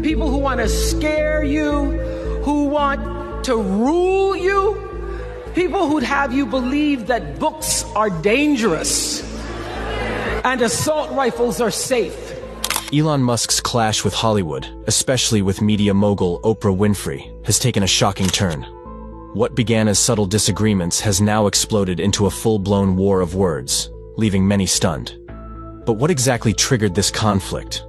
people who want to scare you, who want to rule you, people who'd have you believe that books are dangerous and assault rifles are safe. Elon Musk's clash with Hollywood, especially with media mogul Oprah Winfrey, has taken a shocking turn. What began as subtle disagreements has now exploded into a full-blown war of words, leaving many stunned. But what exactly triggered this conflict?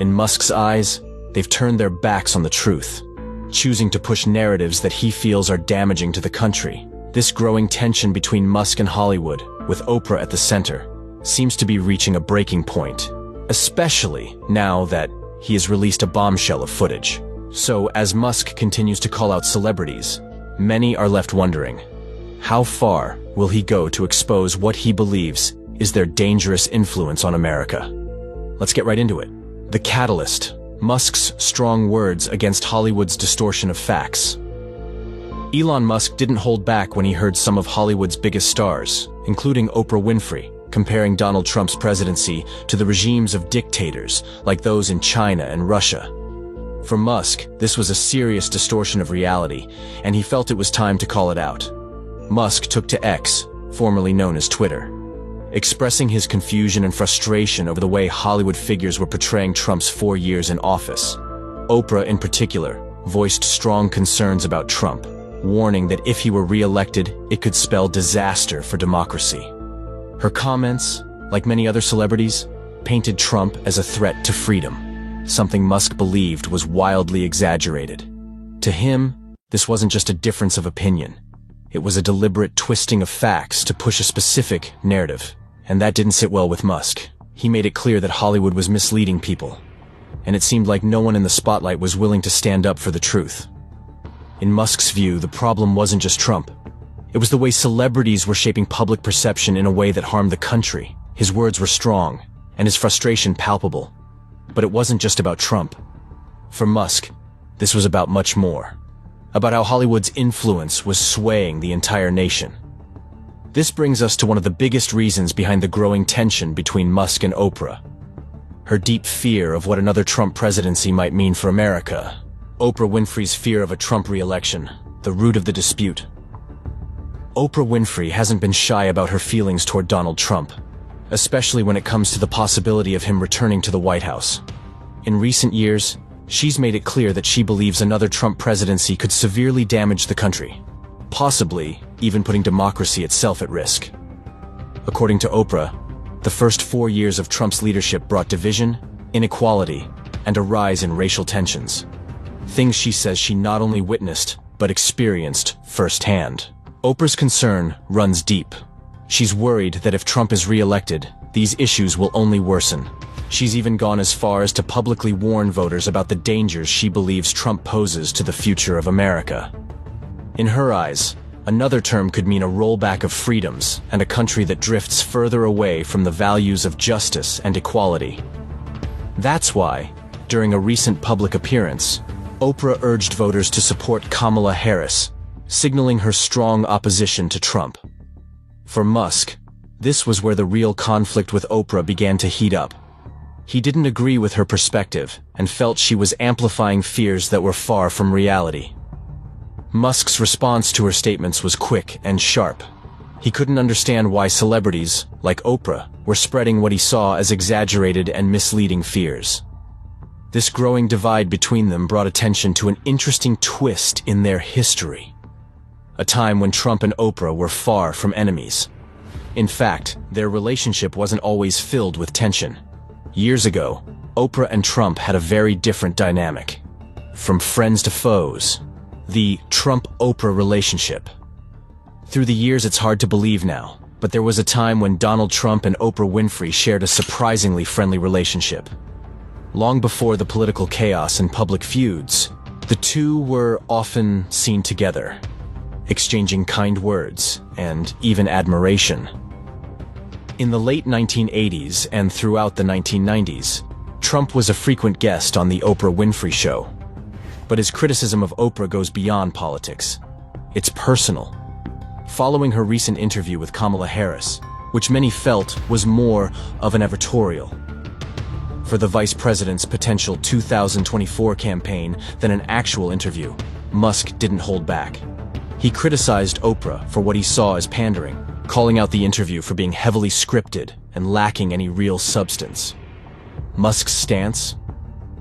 In Musk's eyes, they've turned their backs on the truth, choosing to push narratives that he feels are damaging to the country. This growing tension between Musk and Hollywood, with Oprah at the center, seems to be reaching a breaking point, especially now that he has released a bombshell of footage. So, as Musk continues to call out celebrities, many are left wondering, how far will he go to expose what he believes is their dangerous influence on America? Let's get right into it. The catalyst: Musk's strong words against Hollywood's distortion of facts. Elon Musk didn't hold back when he heard some of Hollywood's biggest stars, including Oprah Winfrey, comparing Donald Trump's presidency to the regimes of dictators like those in China and Russia. For Musk, this was a serious distortion of reality, and he felt it was time to call it out. Musk took to X, formerly known as Twitter, expressing his confusion and frustration over the way Hollywood figures were portraying Trump's 4 years in office. Oprah, in particular, voiced strong concerns about Trump, warning that if he were re-elected, it could spell disaster for democracy. Her comments, like many other celebrities, painted Trump as a threat to freedom, something Musk believed was wildly exaggerated. To him, this wasn't just a difference of opinion. It was a deliberate twisting of facts to push a specific narrative, and that didn't sit well with Musk. He made it clear that Hollywood was misleading people, and it seemed like no one in the spotlight was willing to stand up for the truth. In Musk's view, the problem wasn't just Trump. It was the way celebrities were shaping public perception in a way that harmed the country. His words were strong, and his frustration palpable. But it wasn't just about Trump. For Musk, this was about much more. About how Hollywood's influence was swaying the entire nation. This brings us to one of the biggest reasons behind the growing tension between Musk and Oprah. Her deep fear of what another Trump presidency might mean for America. Oprah Winfrey's fear of a Trump re-election, the root of the dispute. Oprah Winfrey hasn't been shy about her feelings toward Donald Trump, especially when it comes to the possibility of him returning to the White House. In recent years, she's made it clear that she believes another Trump presidency could severely damage the country, possibly even putting democracy itself at risk. According to Oprah, the first 4 years of Trump's leadership brought division, inequality, and a rise in racial tensions. Things she says she not only witnessed, but experienced firsthand. Oprah's concern runs deep. She's worried that if Trump is re-elected, these issues will only worsen. She's even gone as far as to publicly warn voters about the dangers she believes Trump poses to the future of America. In her eyes, another term could mean a rollback of freedoms and a country that drifts further away from the values of justice and equality. That's why, during a recent public appearance, Oprah urged voters to support Kamala Harris, signaling her strong opposition to Trump. For Musk, this was where the real conflict with Oprah began to heat up. He didn't agree with her perspective and felt she was amplifying fears that were far from reality. Musk's response to her statements was quick and sharp. He couldn't understand why celebrities, like Oprah, were spreading what he saw as exaggerated and misleading fears. This growing divide between them brought attention to an interesting twist in their history. A time when Trump and Oprah were far from enemies. In fact, their relationship wasn't always filled with tension. Years ago, Oprah and Trump had a very different dynamic. From friends to foes. The Trump-Oprah relationship. Through the years, it's hard to believe now, but there was a time when Donald Trump and Oprah Winfrey shared a surprisingly friendly relationship. Long before the political chaos and public feuds, the two were often seen together, exchanging kind words and even admiration. In the late 1980s and throughout the 1990s, Trump was a frequent guest on the Oprah Winfrey Show. But his criticism of Oprah goes beyond politics. It's personal. Following her recent interview with Kamala Harris, which many felt was more of an editorial, for the vice president's potential 2024 campaign than an actual interview, Musk didn't hold back. He criticized Oprah for what he saw as pandering, calling out the interview for being heavily scripted and lacking any real substance. Musk's stance?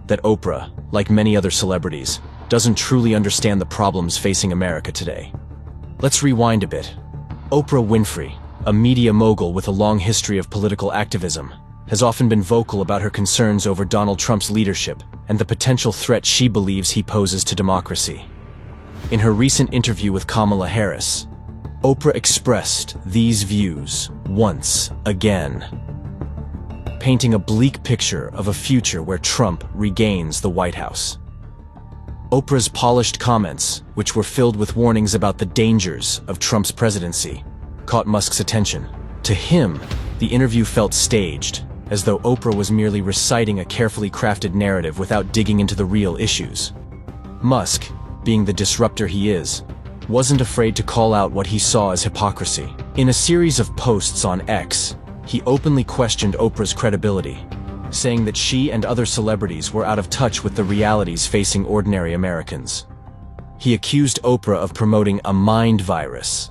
That Oprah, like many other celebrities, doesn't truly understand the problems facing America today. Let's rewind a bit. Oprah Winfrey, a media mogul with a long history of political activism, has often been vocal about her concerns over Donald Trump's leadership and the potential threat she believes he poses to democracy. In her recent interview with Kamala Harris, Oprah expressed these views once again, painting a bleak picture of a future where Trump regains the White House. Oprah's polished comments, which were filled with warnings about the dangers of Trump's presidency, caught Musk's attention. To him, the interview felt staged, as though Oprah was merely reciting a carefully crafted narrative without digging into the real issues. Musk, being the disruptor he is, wasn't afraid to call out what he saw as hypocrisy. In a series of posts on X, he openly questioned Oprah's credibility, saying that she and other celebrities were out of touch with the realities facing ordinary Americans. He accused Oprah of promoting a mind virus,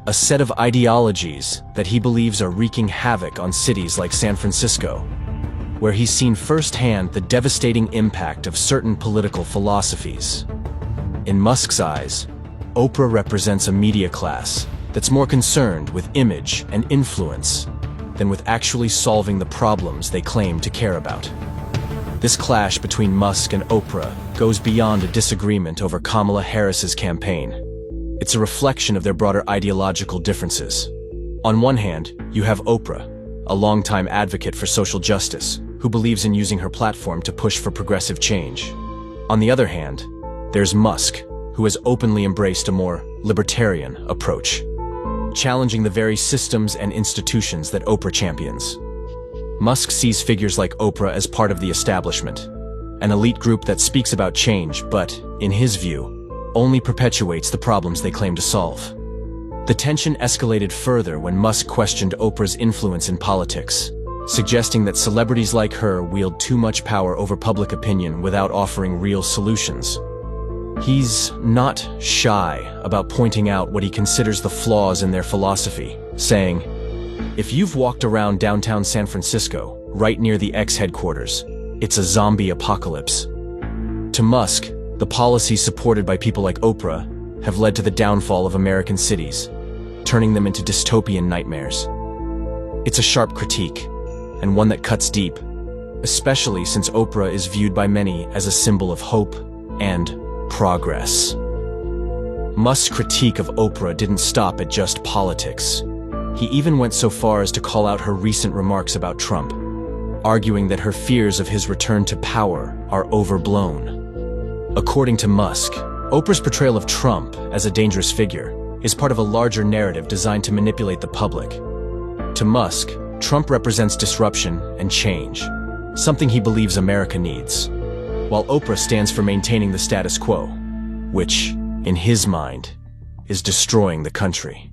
a set of ideologies that he believes are wreaking havoc on cities like San Francisco, where he's seen firsthand the devastating impact of certain political philosophies. In Musk's eyes, Oprah represents a media class that's more concerned with image and influence than with actually solving the problems they claim to care about. This clash between Musk and Oprah goes beyond a disagreement over Kamala Harris's campaign. It's a reflection of their broader ideological differences. On one hand, you have Oprah, a longtime advocate for social justice, who believes in using her platform to push for progressive change. On the other hand, there's Musk, who has openly embraced a more libertarian approach, challenging the very systems and institutions that Oprah champions. Musk sees figures like Oprah as part of the establishment, an elite group that speaks about change but, in his view, only perpetuates the problems they claim to solve. The tension escalated further when Musk questioned Oprah's influence in politics, suggesting that celebrities like her wield too much power over public opinion without offering real solutions. He's not shy about pointing out what he considers the flaws in their philosophy, saying, "If you've walked around downtown San Francisco, right near the X headquarters, it's a zombie apocalypse." To Musk, the policies supported by people like Oprah have led to the downfall of American cities, turning them into dystopian nightmares. It's a sharp critique, and one that cuts deep, especially since Oprah is viewed by many as a symbol of hope and progress. Musk's critique of Oprah didn't stop at just politics. He even went so far as to call out her recent remarks about Trump, arguing that her fears of his return to power are overblown. According to Musk, Oprah's portrayal of Trump as a dangerous figure is part of a larger narrative designed to manipulate the public. To Musk, Trump represents disruption and change, something he believes America needs, while Oprah stands for maintaining the status quo, which, in his mind, is destroying the country.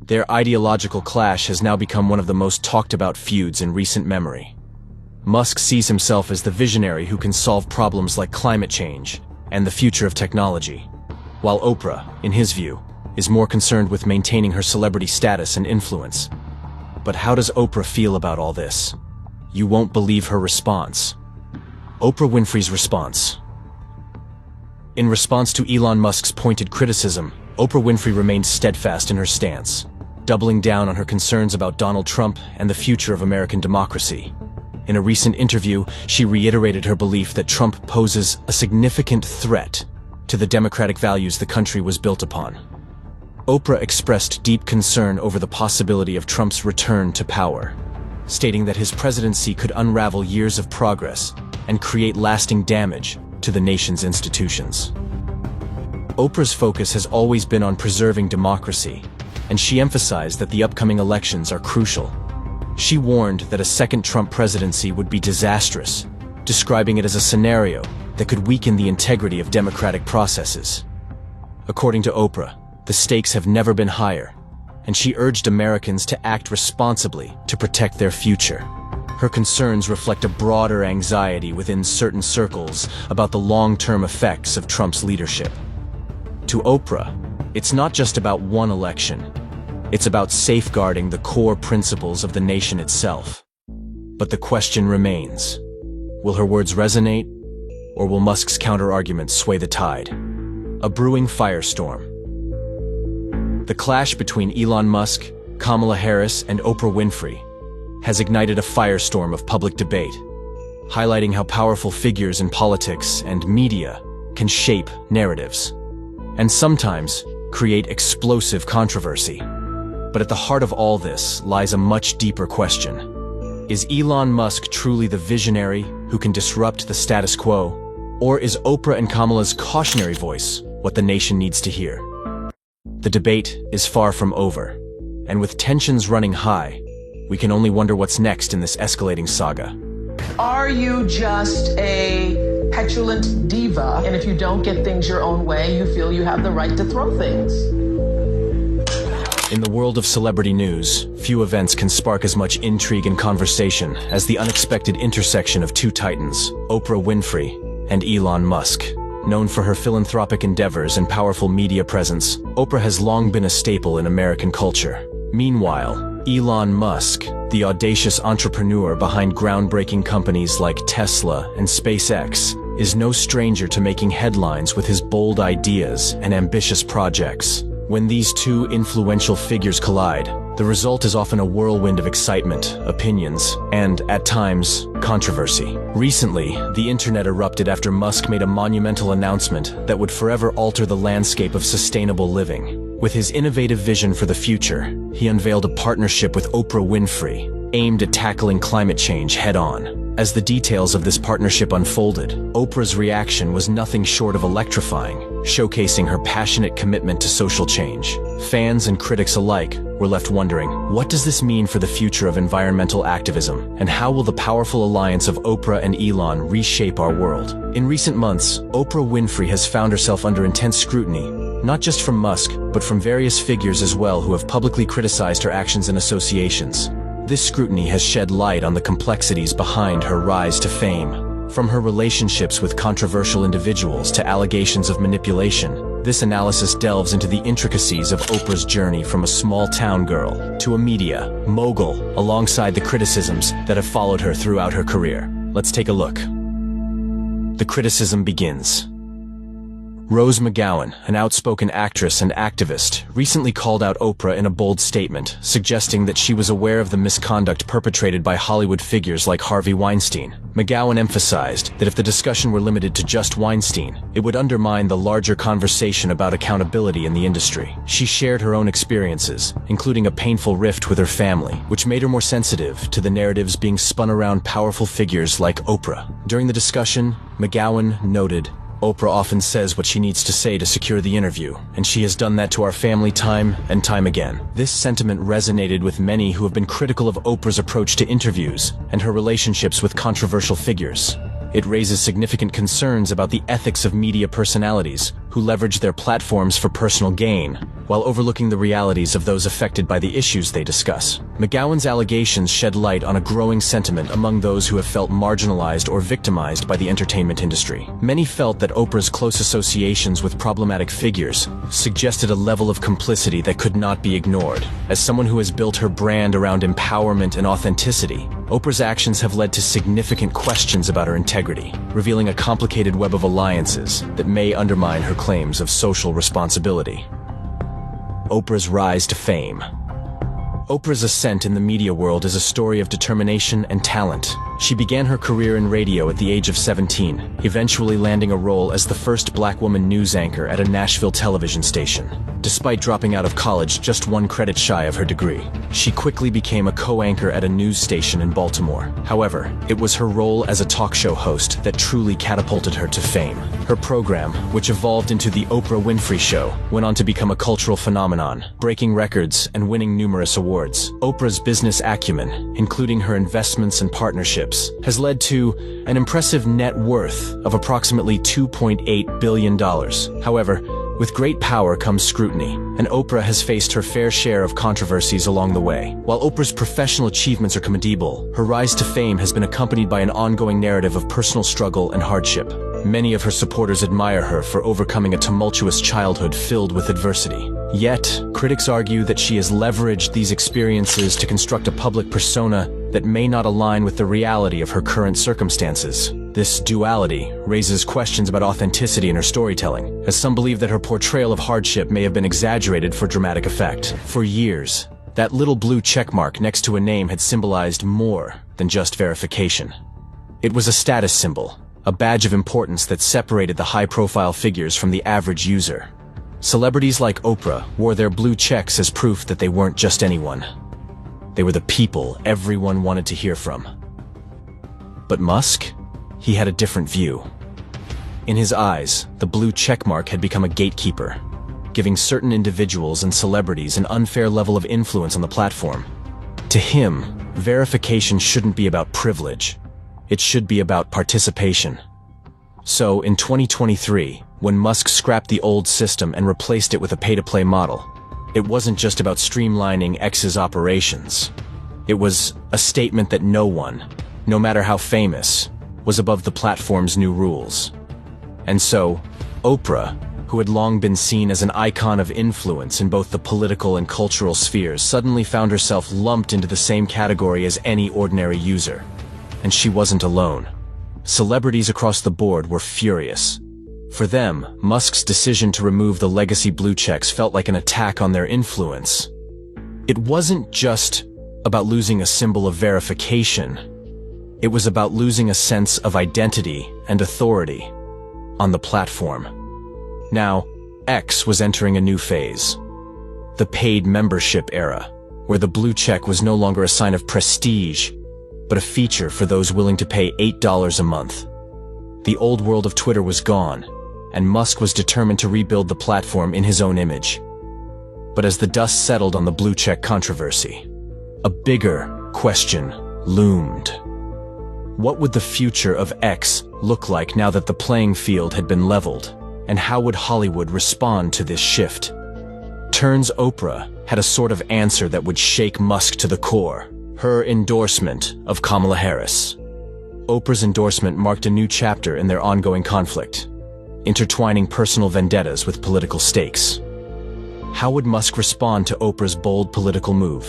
Their ideological clash has now become one of the most talked about feuds in recent memory. Musk sees himself as the visionary who can solve problems like climate change and the future of technology, while Oprah, in his view, is more concerned with maintaining her celebrity status and influence. But how does Oprah feel about all this? You won't believe her response. Oprah Winfrey's response. In response to Elon Musk's pointed criticism, Oprah Winfrey remained steadfast in her stance, doubling down on her concerns about Donald Trump and the future of American democracy. In a recent interview, she reiterated her belief that Trump poses a significant threat to the democratic values the country was built upon. Oprah expressed deep concern over the possibility of Trump's return to power, stating that his presidency could unravel years of progress and create lasting damage to the nation's institutions. Oprah's focus has always been on preserving democracy, and she emphasized that the upcoming elections are crucial. She warned that a second Trump presidency would be disastrous, describing it as a scenario that could weaken the integrity of democratic processes. According to Oprah, the stakes have never been higher, and she urged Americans to act responsibly to protect their future. her concerns reflect a broader anxiety within certain circles about the long-term effects of Trump's leadership. To Oprah, it's not just about one election. It's about safeguarding the core principles of the nation itself. But the question remains, will her words resonate, or will Musk's counter-arguments sway the tide? A brewing firestorm. The clash between Elon Musk, Kamala Harris, and Oprah Winfrey has ignited a firestorm of public debate, highlighting how powerful figures in politics and media can shape narratives, and sometimes create explosive controversy. But at the heart of all this lies a much deeper question. Is Elon Musk truly the visionary who can disrupt the status quo? Or is Oprah and Kamala's cautionary voice what the nation needs to hear? The debate is far from over, and with tensions running high, we can only wonder what's next in this escalating saga. Are you just a petulant diva, and if you don't get things your own way, you feel you have the right to throw things? In the world of celebrity news, few events can spark as much intrigue and conversation as the unexpected intersection of two titans, Oprah Winfrey and Elon Musk. Known for her philanthropic endeavors and powerful media presence, Oprah has long been a staple in American culture. Meanwhile, Elon Musk, the audacious entrepreneur behind groundbreaking companies like Tesla and SpaceX, is no stranger to making headlines with his bold ideas and ambitious projects. When these two influential figures collide, the result is often a whirlwind of excitement, opinions, and, at times, controversy. Recently, the internet erupted after Musk made a monumental announcement that would forever alter the landscape of sustainable living. With his innovative vision for the future, he unveiled a partnership with Oprah Winfrey, aimed at tackling climate change head-on. As the details of this partnership unfolded, Oprah's reaction was nothing short of electrifying, showcasing her passionate commitment to social change. Fans and critics alike were left wondering, what does this mean for the future of environmental activism, and how will the powerful alliance of Oprah and Elon reshape our world? In recent months, Oprah Winfrey has found herself under intense scrutiny, not just from Musk, but from various figures as well who have publicly criticized her actions and associations. This scrutiny has shed light on the complexities behind her rise to fame. From her relationships with controversial individuals to allegations of manipulation, this analysis delves into the intricacies of Oprah's journey from a small-town girl to a media mogul, alongside the criticisms that have followed her throughout her career. Let's take a look. The criticism begins. Rose McGowan, an outspoken actress and activist, recently called out Oprah in a bold statement, suggesting that she was aware of the misconduct perpetrated by Hollywood figures like Harvey Weinstein. McGowan emphasized that if the discussion were limited to just Weinstein, it would undermine the larger conversation about accountability in the industry. She shared her own experiences, including a painful rift with her family, which made her more sensitive to the narratives being spun around powerful figures like Oprah. During the discussion, McGowan noted, "Oprah often says what she needs to say to secure the interview, and she has done that to our family time and time again." This sentiment resonated with many who have been critical of Oprah's approach to interviews and her relationships with controversial figures. It raises significant concerns about the ethics of media personalities who leverage their platforms for personal gain, while overlooking the realities of those affected by the issues they discuss. McGowan's allegations shed light on a growing sentiment among those who have felt marginalized or victimized by the entertainment industry. Many felt that Oprah's close associations with problematic figures suggested a level of complicity that could not be ignored. As someone who has built her brand around empowerment and authenticity, Oprah's actions have led to significant questions about her integrity, revealing a complicated web of alliances that may undermine her claims of social responsibility. Oprah's rise to fame. Oprah's ascent in the media world is a story of determination and talent. She began her career in radio at the age of 17, eventually landing a role as the first black woman news anchor at a Nashville television station. Despite dropping out of college just one credit shy of her degree, she quickly became a co-anchor at a news station in Baltimore. However, it was her role as a talk show host that truly catapulted her to fame. Her program, which evolved into The Oprah Winfrey Show, went on to become a cultural phenomenon, breaking records and winning numerous awards. Oprah's business acumen, including her investments and partnerships, has led to an impressive net worth of approximately $2.8 billion. However, With great power comes scrutiny, and Oprah has faced her fair share of controversies along the way. While Oprah's professional achievements are commendable, her rise to fame has been accompanied by an ongoing narrative of personal struggle and hardship. Many of her supporters admire her for overcoming a tumultuous childhood filled with adversity. Yet, critics argue that she has leveraged these experiences to construct a public persona that may not align with the reality of her current circumstances. This duality raises questions about authenticity in her storytelling, as some believe that her portrayal of hardship may have been exaggerated for dramatic effect. For years, that little blue checkmark next to a name had symbolized more than just verification. It was a status symbol, a badge of importance that separated the high-profile figures from the average user. Celebrities like Oprah wore their blue checks as proof that they weren't just anyone. They were the people everyone wanted to hear from. But Musk? He had a different view. In his eyes, the blue checkmark had become a gatekeeper, giving certain individuals and celebrities an unfair level of influence on the platform. To him, verification shouldn't be about privilege. It should be about participation. So, in 2023, when Musk scrapped the old system and replaced it with a pay-to-play model, it wasn't just about streamlining X's operations. It was a statement that no one, no matter how famous, was above the platform's new rules. And so, Oprah, who had long been seen as an icon of influence in both the political and cultural spheres, suddenly found herself lumped into the same category as any ordinary user. And she wasn't alone. Celebrities across the board were furious. For them, Musk's decision to remove the legacy blue checks felt like an attack on their influence. It wasn't just about losing a symbol of verification. It was about losing a sense of identity and authority on the platform. Now, X was entering a new phase. The paid membership era, where the blue check was no longer a sign of prestige, but a feature for those willing to pay $8 a month. The old world of Twitter was gone, and Musk was determined to rebuild the platform in his own image. But as the dust settled on the blue check controversy, a bigger question loomed. What would the future of X look like now that the playing field had been leveled, and how would Hollywood respond to this shift? Turns Oprah had a sort of answer that would shake Musk to the core: her endorsement of Kamala Harris. Oprah's endorsement marked a new chapter in their ongoing conflict, intertwining personal vendettas with political stakes. How would Musk respond to Oprah's bold political move?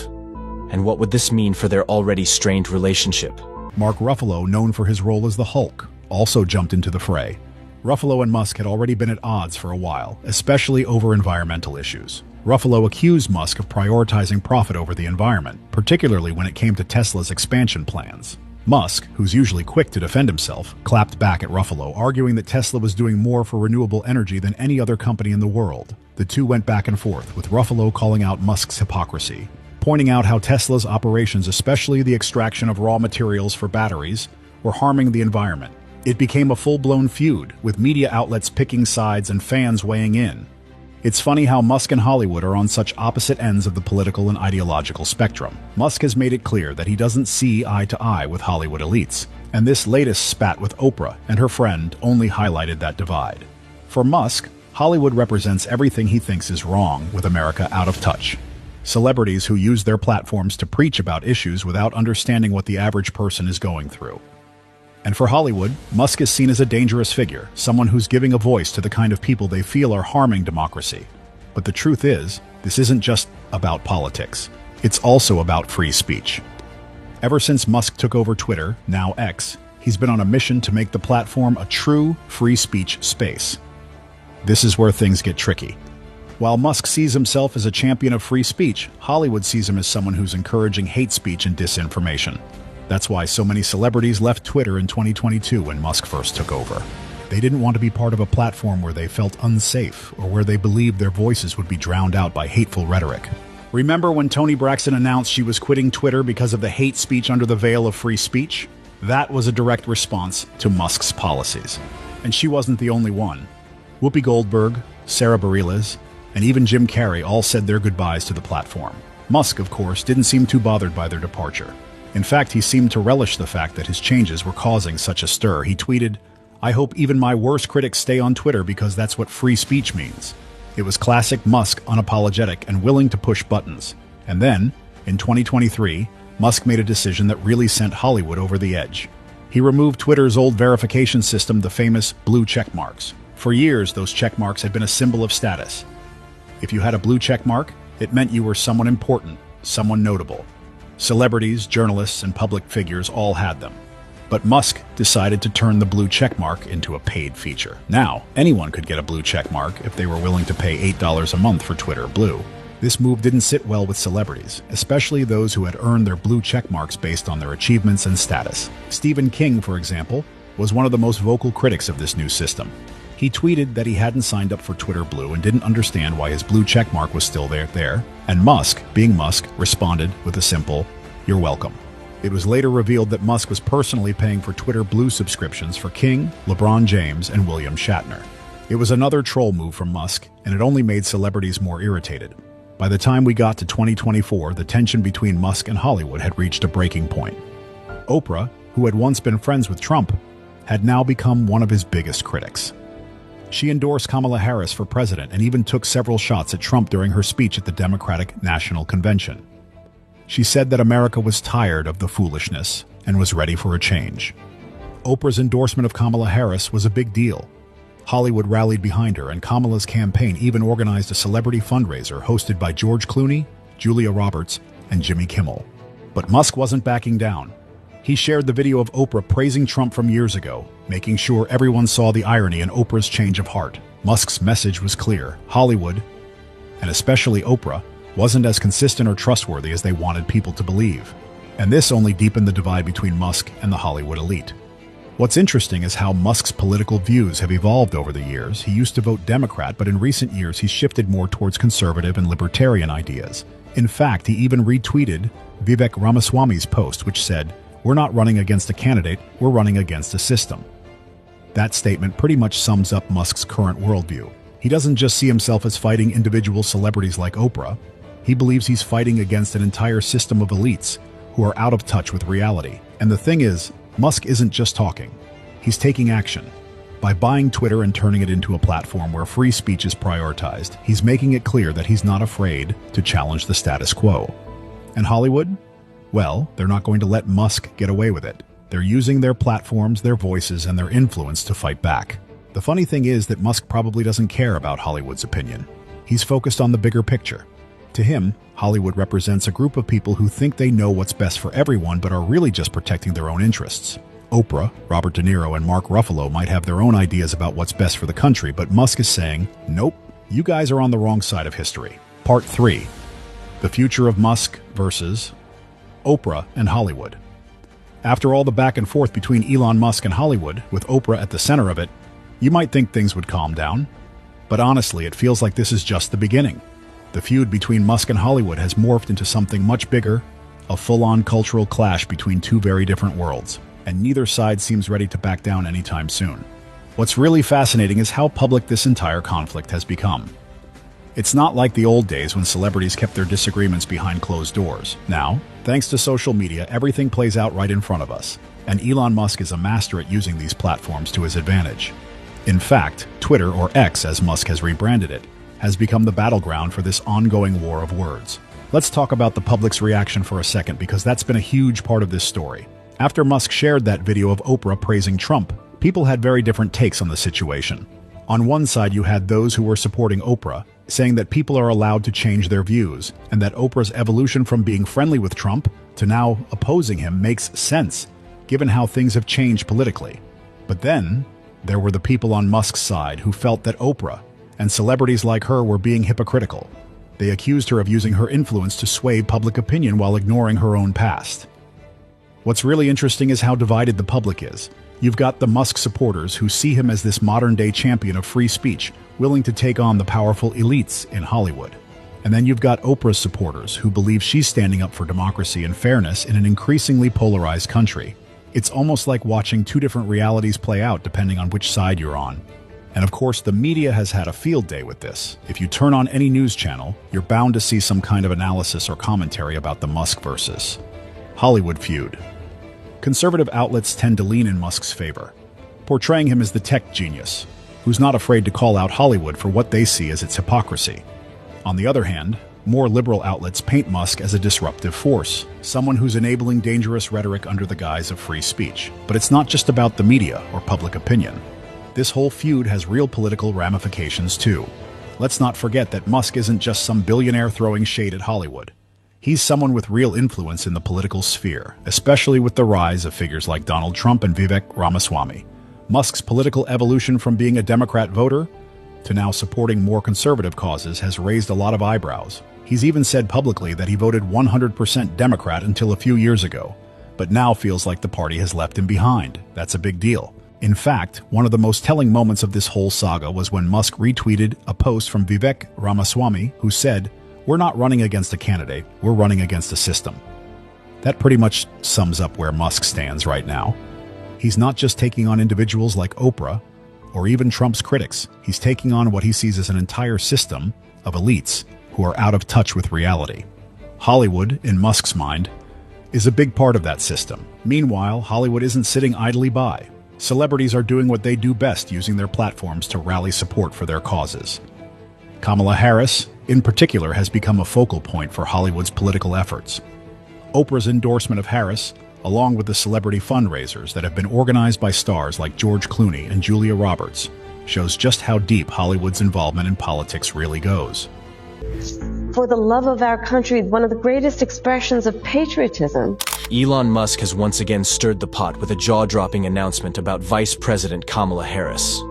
And what would this mean for their already strained relationship? Mark Ruffalo, known for his role as the Hulk, also jumped into the fray. Ruffalo and Musk had already been at odds for a while, especially over environmental issues. Ruffalo accused Musk of prioritizing profit over the environment, particularly when it came to Tesla's expansion plans. Musk, who's usually quick to defend himself, clapped back at Ruffalo, arguing that Tesla was doing more for renewable energy than any other company in the world. The two went back and forth, with Ruffalo calling out Musk's hypocrisy, pointing out how Tesla's operations, especially the extraction of raw materials for batteries, were harming the environment. It became a full-blown feud, with media outlets picking sides and fans weighing in. It's funny how Musk and Hollywood are on such opposite ends of the political and ideological spectrum. Musk has made it clear that he doesn't see eye to eye with Hollywood elites, and this latest spat with Oprah and her friend only highlighted that divide. For Musk, Hollywood represents everything he thinks is wrong with America out of touch. Celebrities who use their platforms to preach about issues without understanding what the average person is going through. And for Hollywood, Musk is seen as a dangerous figure, someone who's giving a voice to the kind of people they feel are harming democracy. But the truth is, this isn't just about politics. It's also about free speech. Ever since Musk took over Twitter, now X, he's been on a mission to make the platform a true free speech space. This is where things get tricky. While Musk sees himself as a champion of free speech, Hollywood sees him as someone who's encouraging hate speech and disinformation. That's why so many celebrities left Twitter in 2022 when Musk first took over. They didn't want to be part of a platform where they felt unsafe or where they believed their voices would be drowned out by hateful rhetoric. Remember when Toni Braxton announced she was quitting Twitter because of the hate speech under the veil of free speech? That was a direct response to Musk's policies. And she wasn't the only one. Whoopi Goldberg, Sarah Bareilles, and even Jim Carrey all said their goodbyes to the platform. Musk, of course, didn't seem too bothered by their departure. In fact, he seemed to relish the fact that his changes were causing such a stir. He tweeted, "I hope even my worst critics stay on Twitter because that's what free speech means." It was classic Musk, unapologetic and willing to push buttons. And then, in 2023, Musk made a decision that really sent Hollywood over the edge. He removed Twitter's old verification system, the famous blue check marks. For years, those check marks had been a symbol of status. If you had a blue check mark, it meant you were someone important, someone notable. Celebrities, journalists, and public figures all had them. But Musk decided to turn the blue check mark into a paid feature. Now, anyone could get a blue check mark if they were willing to pay $8 a month for Twitter Blue. This move didn't sit well with celebrities, especially those who had earned their blue check marks based on their achievements and status. Stephen King, for example, was one of the most vocal critics of this new system. He tweeted that he hadn't signed up for Twitter Blue and didn't understand why his blue check mark was still there, and Musk, being Musk, responded with a simple, "You're welcome." It was later revealed that Musk was personally paying for Twitter Blue subscriptions for King, LeBron James, and William Shatner. It was another troll move from Musk, and it only made celebrities more irritated. By the time we got to 2024, the tension between Musk and Hollywood had reached a breaking point. Oprah, who had once been friends with Trump, had now become one of his biggest critics. She endorsed Kamala Harris for president and even took several shots at Trump during her speech at the Democratic National Convention. She said that America was tired of the foolishness and was ready for a change. Oprah's endorsement of Kamala Harris was a big deal. Hollywood rallied behind her, and Kamala's campaign even organized a celebrity fundraiser hosted by George Clooney, Julia Roberts, and Jimmy Kimmel. But Musk wasn't backing down. He shared the video of Oprah praising Trump from years ago, making sure everyone saw the irony in Oprah's change of heart. Musk's message was clear. Hollywood, and especially Oprah, wasn't as consistent or trustworthy as they wanted people to believe. And this only deepened the divide between Musk and the Hollywood elite. What's interesting is how Musk's political views have evolved over the years. He used to vote Democrat, but in recent years he's shifted more towards conservative and libertarian ideas. In fact, he even retweeted Vivek Ramaswamy's post, which said, "We're not running against a candidate, we're running against a system." That statement pretty much sums up Musk's current worldview. He doesn't just see himself as fighting individual celebrities like Oprah. He believes he's fighting against an entire system of elites who are out of touch with reality. And the thing is, Musk isn't just talking. He's taking action. By buying Twitter and turning it into a platform where free speech is prioritized, he's making it clear that he's not afraid to challenge the status quo. And Hollywood? Well, they're not going to let Musk get away with it. They're using their platforms, their voices, and their influence to fight back. The funny thing is that Musk probably doesn't care about Hollywood's opinion. He's focused on the bigger picture. To him, Hollywood represents a group of people who think they know what's best for everyone but are really just protecting their own interests. Oprah, Robert De Niro, and Mark Ruffalo might have their own ideas about what's best for the country, but Musk is saying, nope, you guys are on the wrong side of history. Part 3. The future of Musk versus Oprah and Hollywood. After all the back and forth between Elon Musk and Hollywood, with Oprah at the center of it, you might think things would calm down. But honestly, it feels like this is just the beginning. The feud between Musk and Hollywood has morphed into something much bigger, a full-on cultural clash between two very different worlds, and neither side seems ready to back down anytime soon. What's really fascinating is how public this entire conflict has become. It's not like the old days when celebrities kept their disagreements behind closed doors. Now, thanks to social media, everything plays out right in front of us, and Elon Musk is a master at using these platforms to his advantage. In fact, Twitter, or X as Musk has rebranded it, has become the battleground for this ongoing war of words. Let's talk about the public's reaction for a second, because that's been a huge part of this story. After Musk shared that video of Oprah praising Trump, people had very different takes on the situation. On one side, you had those who were supporting Oprah, saying that people are allowed to change their views, and that Oprah's evolution from being friendly with Trump to now opposing him makes sense, given how things have changed politically. But then, there were the people on Musk's side who felt that Oprah and celebrities like her were being hypocritical. They accused her of using her influence to sway public opinion while ignoring her own past. What's really interesting is how divided the public is. You've got the Musk supporters who see him as this modern-day champion of free speech, willing to take on the powerful elites in Hollywood. And then you've got Oprah's supporters who believe she's standing up for democracy and fairness in an increasingly polarized country. It's almost like watching two different realities play out depending on which side you're on. And of course, the media has had a field day with this. If you turn on any news channel, you're bound to see some kind of analysis or commentary about the Musk versus Hollywood feud. Conservative outlets tend to lean in Musk's favor, portraying him as the tech genius, who's not afraid to call out Hollywood for what they see as its hypocrisy. On the other hand, more liberal outlets paint Musk as a disruptive force, someone who's enabling dangerous rhetoric under the guise of free speech. But it's not just about the media or public opinion. This whole feud has real political ramifications too. Let's not forget that Musk isn't just some billionaire throwing shade at Hollywood. He's someone with real influence in the political sphere, especially with the rise of figures like Donald Trump and Vivek Ramaswamy. Musk's political evolution from being a Democrat voter to now supporting more conservative causes has raised a lot of eyebrows. He's even said publicly that he voted 100% Democrat until a few years ago, but now feels like the party has left him behind. That's a big deal. In fact, one of the most telling moments of this whole saga was when Musk retweeted a post from Vivek Ramaswamy, who said, "We're not running against a candidate, we're running against a system." That pretty much sums up where Musk stands right now. He's not just taking on individuals like Oprah or even Trump's critics. He's taking on what he sees as an entire system of elites who are out of touch with reality. Hollywood, in Musk's mind, is a big part of that system. Meanwhile, Hollywood isn't sitting idly by. Celebrities are doing what they do best, using their platforms to rally support for their causes. Kamala Harris, in particular, has become a focal point for Hollywood's political efforts. Oprah's endorsement of Harris, along with the celebrity fundraisers that have been organized by stars like George Clooney and Julia Roberts, shows just how deep Hollywood's involvement in politics really goes. For the love of our country, one of the greatest expressions of patriotism. Elon Musk has once again stirred the pot with a jaw-dropping announcement about Vice President Kamala Harris.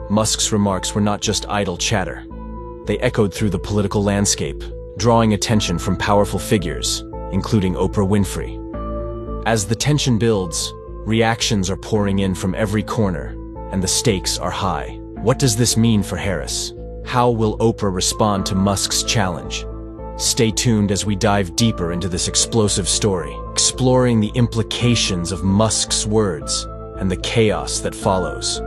Musk's remarks were not just idle chatter. They echoed through the political landscape, drawing attention from powerful figures, including Oprah Winfrey. As the tension builds, reactions are pouring in from every corner, and the stakes are high. What does this mean for Harris? How will Oprah respond to Musk's challenge? Stay tuned as we dive deeper into this explosive story, exploring the implications of Musk's words and the chaos that follows.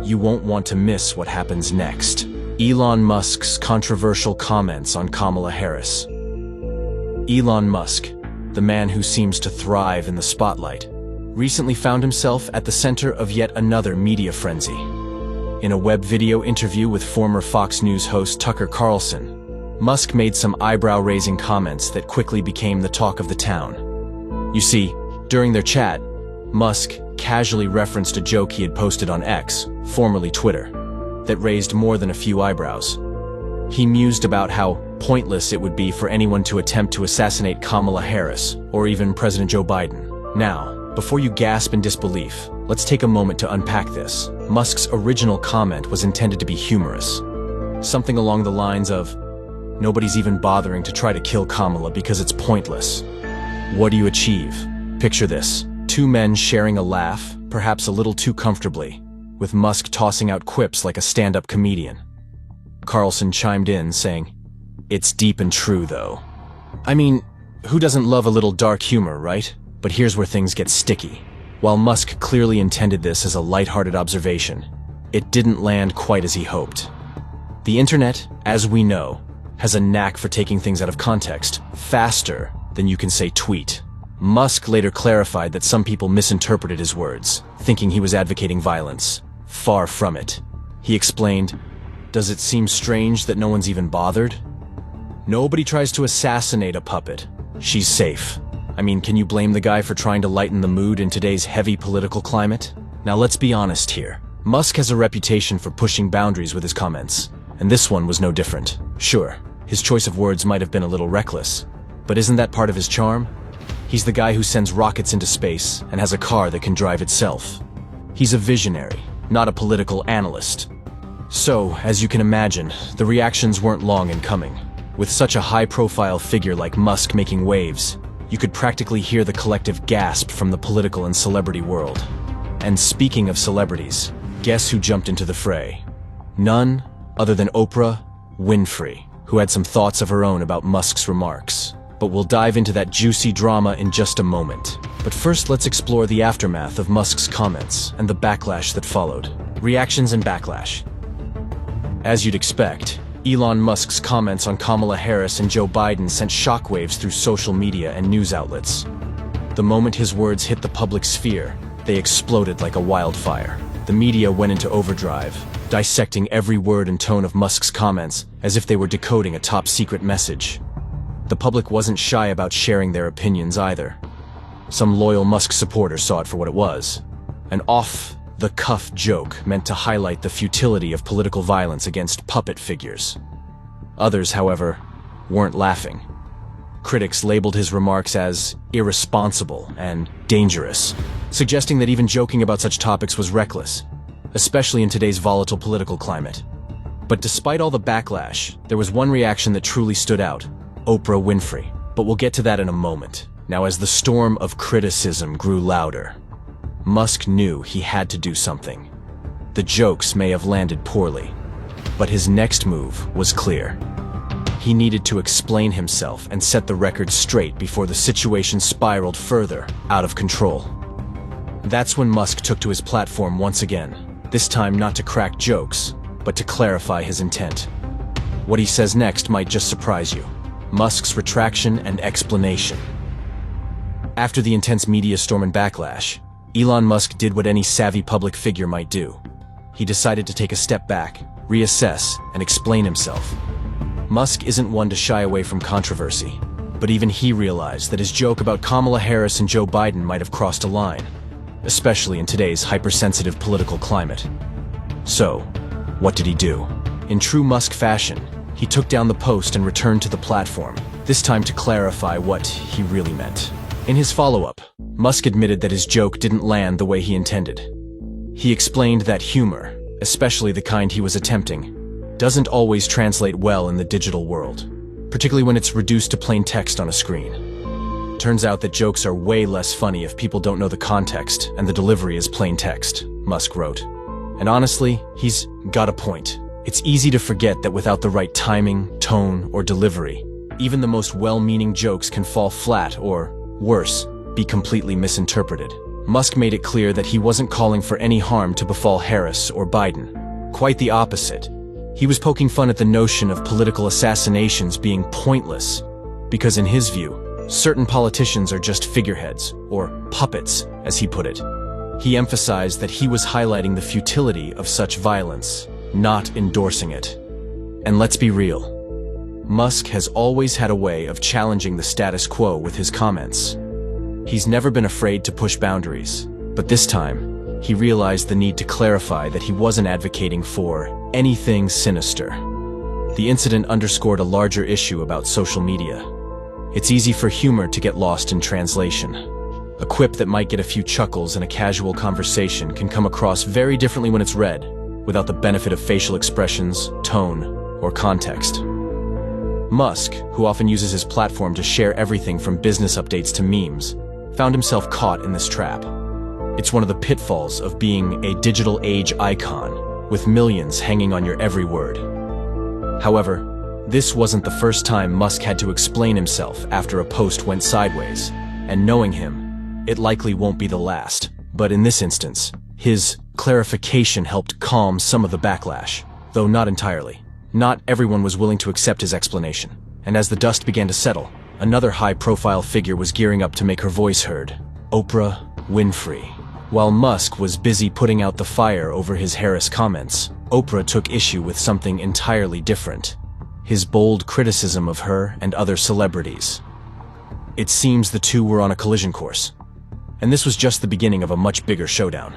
You won't want to miss what happens next. Elon Musk's controversial comments on Kamala Harris. Elon Musk, the man who seems to thrive in the spotlight, recently found himself at the center of yet another media frenzy. In a web video interview with former Fox News host Tucker Carlson, Musk made some eyebrow-raising comments that quickly became the talk of the town. You see, during their chat, Musk casually referenced a joke he had posted on X, formerly Twitter, that raised more than a few eyebrows. He mused about how pointless it would be for anyone to attempt to assassinate Kamala Harris or even President Joe Biden. Now, before you gasp in disbelief, let's take a moment to unpack this. Musk's original comment was intended to be humorous. Something along the lines of, "Nobody's even bothering to try to kill Kamala because it's pointless." What do you achieve? Picture this. Two men sharing a laugh, perhaps a little too comfortably, with Musk tossing out quips like a stand-up comedian. Carlson chimed in, saying, "It's deep and true, though." I mean, who doesn't love a little dark humor, right? But here's where things get sticky. While Musk clearly intended this as a lighthearted observation, it didn't land quite as he hoped. The internet, as we know, has a knack for taking things out of context faster than you can say tweet. Musk later clarified that some people misinterpreted his words, thinking he was advocating violence. Far from it. He explained, "Does it seem strange that no one's even bothered? Nobody tries to assassinate a puppet. She's safe. I mean, can you blame the guy for trying to lighten the mood in today's heavy political climate?" Now let's be honest here. Musk has a reputation for pushing boundaries with his comments, and this one was no different. Sure, his choice of words might have been a little reckless, but isn't that part of his charm? He's the guy who sends rockets into space and has a car that can drive itself. He's a visionary, not a political analyst. So, as you can imagine, the reactions weren't long in coming. With such a high-profile figure like Musk making waves, you could practically hear the collective gasp from the political and celebrity world. And speaking of celebrities, guess who jumped into the fray? None other than Oprah Winfrey, who had some thoughts of her own about Musk's remarks. But we'll dive into that juicy drama in just a moment. But first, let's explore the aftermath of Musk's comments and the backlash that followed. Reactions and backlash. As you'd expect, Elon Musk's comments on Kamala Harris and Joe Biden sent shockwaves through social media and news outlets. The moment his words hit the public sphere, they exploded like a wildfire. The media went into overdrive, dissecting every word and tone of Musk's comments as if they were decoding a top-secret message. The public wasn't shy about sharing their opinions either. Some loyal Musk supporters saw it for what it was, an off-the-cuff joke meant to highlight the futility of political violence against puppet figures. Others, however, weren't laughing. Critics labeled his remarks as irresponsible and dangerous, suggesting that even joking about such topics was reckless, especially in today's volatile political climate. But despite all the backlash, there was one reaction that truly stood out: Oprah Winfrey. But we'll get to that in a moment. Now, as the storm of criticism grew louder, Musk knew he had to do something. The jokes may have landed poorly, but his next move was clear. He needed to explain himself and set the record straight before the situation spiraled further out of control. That's when Musk took to his platform once again, this time not to crack jokes, but to clarify his intent. What he says next might just surprise you: Musk's retraction and explanation. After the intense media storm and backlash, Elon Musk did what any savvy public figure might do. He decided to take a step back, reassess, and explain himself. Musk isn't one to shy away from controversy, but even he realized that his joke about Kamala Harris and Joe Biden might have crossed a line, especially in today's hypersensitive political climate. So, what did he do? In true Musk fashion, he took down the post and returned to the platform, this time to clarify what he really meant. In his follow-up, Musk admitted that his joke didn't land the way he intended. He explained that humor, especially the kind he was attempting, doesn't always translate well in the digital world, particularly when it's reduced to plain text on a screen. Turns out that jokes are way less funny if people don't know the context and the delivery is plain text, Musk wrote. And honestly, he's got a point. It's easy to forget that without the right timing, tone, or delivery, even the most well-meaning jokes can fall flat or, worse, be completely misinterpreted. Musk made it clear that he wasn't calling for any harm to befall Harris or Biden. Quite the opposite. He was poking fun at the notion of political assassinations being pointless, because in his view, certain politicians are just figureheads, or puppets, as he put it. He emphasized that he was highlighting the futility of such violence, not endorsing it. And let's be real, Musk has always had a way of challenging the status quo with his comments. He's never been afraid to push boundaries, but this time, he realized the need to clarify that he wasn't advocating for anything sinister. The incident underscored a larger issue about social media. It's easy for humor to get lost in translation. A quip that might get a few chuckles in a casual conversation can come across very differently when it's read, without the benefit of facial expressions, tone, or context. Musk, who often uses his platform to share everything from business updates to memes, found himself caught in this trap. It's one of the pitfalls of being a digital age icon, with millions hanging on your every word. However, this wasn't the first time Musk had to explain himself after a post went sideways, and knowing him, it likely won't be the last. But in this instance, his clarification helped calm some of the backlash, though not entirely. Not everyone was willing to accept his explanation, and as the dust began to settle, another high-profile figure was gearing up to make her voice heard: Oprah Winfrey. While Musk was busy putting out the fire over his Harris comments, Oprah took issue with something entirely different: his bold criticism of her and other celebrities. It seems the two were on a collision course, and this was just the beginning of a much bigger showdown.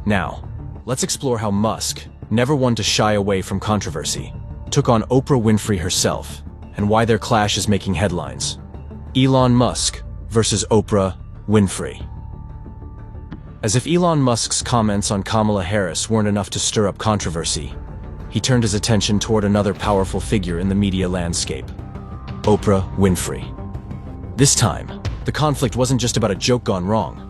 Now, let's explore how Musk, never one to shy away from controversy, took on Oprah Winfrey herself, and why their clash is making headlines. Elon Musk versus Oprah Winfrey. As if Elon Musk's comments on Kamala Harris weren't enough to stir up controversy, he turned his attention toward another powerful figure in the media landscape: Oprah Winfrey. This time, the conflict wasn't just about a joke gone wrong,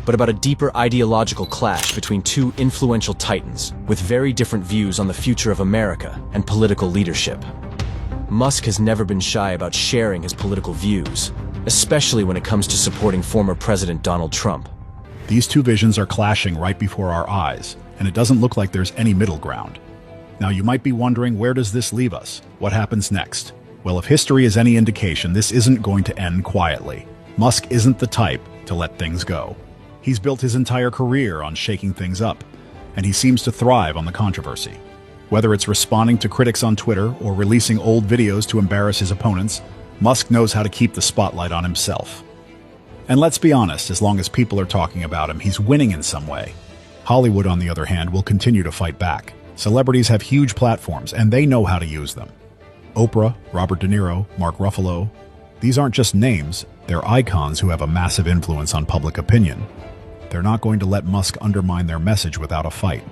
but about a deeper ideological clash between two influential titans with very different views on the future of America and political leadership. Musk has never been shy about sharing his political views, especially when it comes to supporting former President Donald Trump. These two visions are clashing right before our eyes, and it doesn't look like there's any middle ground. Now you might be wondering, where does this leave us? What happens next? Well, if history is any indication, this isn't going to end quietly. Musk isn't the type to let things go. He's built his entire career on shaking things up, and he seems to thrive on the controversy. Whether it's responding to critics on Twitter or releasing old videos to embarrass his opponents, Musk knows how to keep the spotlight on himself. And let's be honest, as long as people are talking about him, he's winning in some way. Hollywood, on the other hand, will continue to fight back. Celebrities have huge platforms, and they know how to use them. Oprah, Robert De Niro, Mark Ruffalo, these aren't just names, they're icons who have a massive influence on public opinion. They're not going to let Musk undermine their message without a fight.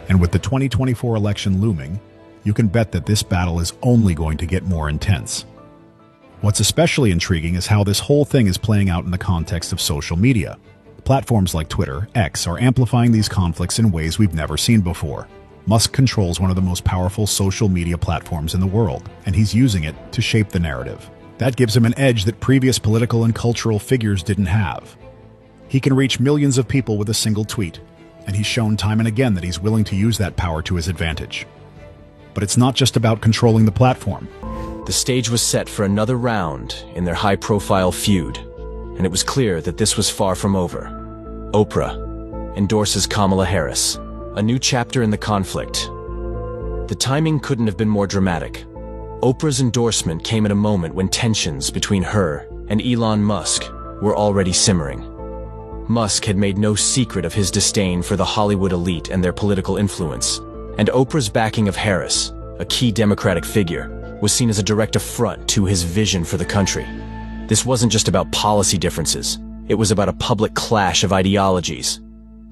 And with the 2024 election looming, you can bet that this battle is only going to get more intense. What's especially intriguing is how this whole thing is playing out in the context of social media. Platforms like Twitter, X, are amplifying these conflicts in ways we've never seen before. Musk controls one of the most powerful social media platforms in the world, and he's using it to shape the narrative. That gives him an edge that previous political and cultural figures didn't have. He can reach millions of people with a single tweet, and he's shown time and again that he's willing to use that power to his advantage. But it's not just about controlling the platform. The stage was set for another round in their high-profile feud, and it was clear that this was far from over. Oprah endorses Kamala Harris, a new chapter in the conflict. The timing couldn't have been more dramatic. Oprah's endorsement came at a moment when tensions between her and Elon Musk were already simmering. Musk had made no secret of his disdain for the Hollywood elite and their political influence, and Oprah's backing of Harris, a key Democratic figure, was seen as a direct affront to his vision for the country. This wasn't just about policy differences, it was about a public clash of ideologies.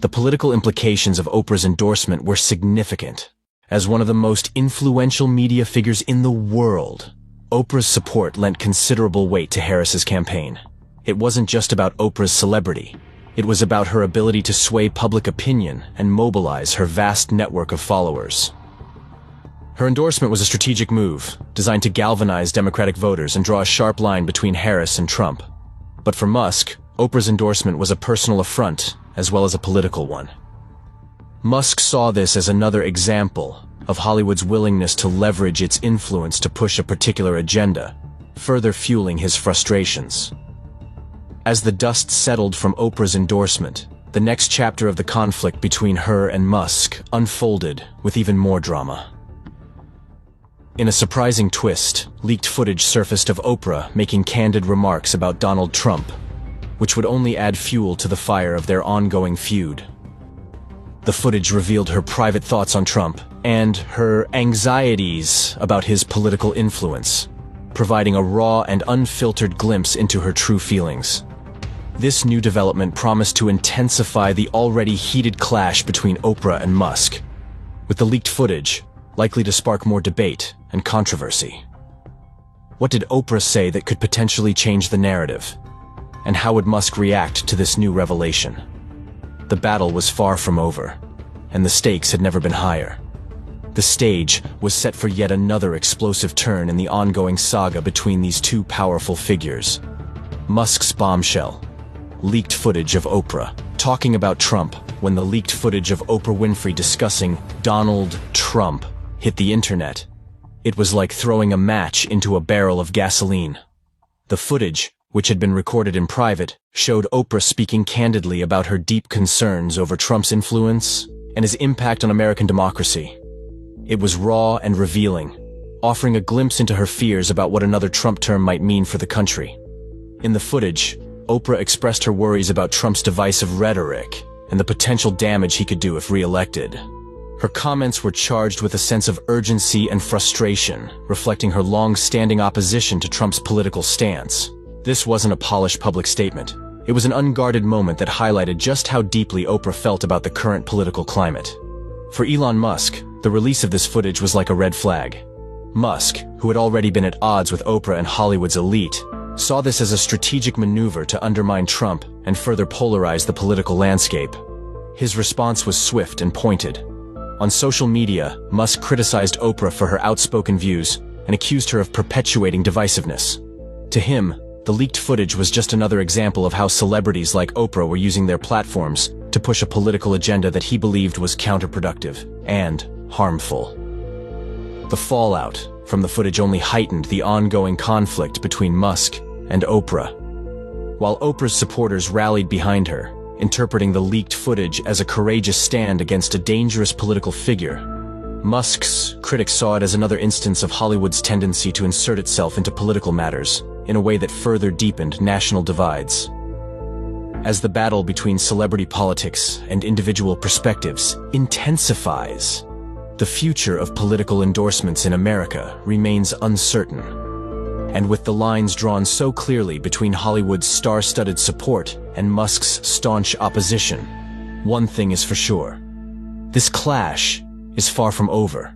The political implications of Oprah's endorsement were significant. As one of the most influential media figures in the world, Oprah's support lent considerable weight to Harris's campaign. It wasn't just about Oprah's celebrity. It was about her ability to sway public opinion and mobilize her vast network of followers. Her endorsement was a strategic move, designed to galvanize Democratic voters and draw a sharp line between Harris and Trump. But for Musk, Oprah's endorsement was a personal affront, as well as a political one. Musk saw this as another example of Hollywood's willingness to leverage its influence to push a particular agenda, further fueling his frustrations. As the dust settled from Oprah's endorsement, the next chapter of the conflict between her and Musk unfolded with even more drama. In a surprising twist, leaked footage surfaced of Oprah making candid remarks about Donald Trump, which would only add fuel to the fire of their ongoing feud. The footage revealed her private thoughts on Trump and her anxieties about his political influence, providing a raw and unfiltered glimpse into her true feelings. This new development promised to intensify the already heated clash between Oprah and Musk, with the leaked footage likely to spark more debate and controversy. What did Oprah say that could potentially change the narrative? And how would Musk react to this new revelation? The battle was far from over, and the stakes had never been higher. The stage was set for yet another explosive turn in the ongoing saga between these two powerful figures. Musk's bombshell. Leaked footage of Oprah talking about Trump when the leaked footage of Oprah Winfrey discussing Donald Trump hit the internet. It was like throwing a match into a barrel of gasoline. The footage, which had been recorded in private, showed Oprah speaking candidly about her deep concerns over Trump's influence and his impact on American democracy. It was raw and revealing, offering a glimpse into her fears about what another Trump term might mean for the country. In the footage, Oprah expressed her worries about Trump's divisive rhetoric and the potential damage he could do if re-elected. Her comments were charged with a sense of urgency and frustration, reflecting her long-standing opposition to Trump's political stance. This wasn't a polished public statement. It was an unguarded moment that highlighted just how deeply Oprah felt about the current political climate. For Elon Musk, the release of this footage was like a red flag. Musk, who had already been at odds with Oprah and Hollywood's elite, saw this as a strategic maneuver to undermine Trump and further polarize the political landscape. His response was swift and pointed. On social media, Musk criticized Oprah for her outspoken views and accused her of perpetuating divisiveness. To him, the leaked footage was just another example of how celebrities like Oprah were using their platforms to push a political agenda that he believed was counterproductive and harmful. The fallout from the footage only heightened the ongoing conflict between Musk and Oprah. While Oprah's supporters rallied behind her, interpreting the leaked footage as a courageous stand against a dangerous political figure. Musk's critics saw it as another instance of Hollywood's tendency to insert itself into political matters in a way that further deepened national divides. As the battle between celebrity politics and individual perspectives intensifies, the future of political endorsements in America remains uncertain. And with the lines drawn so clearly between Hollywood's star-studded support and Musk's staunch opposition, one thing is for sure: this clash is far from over.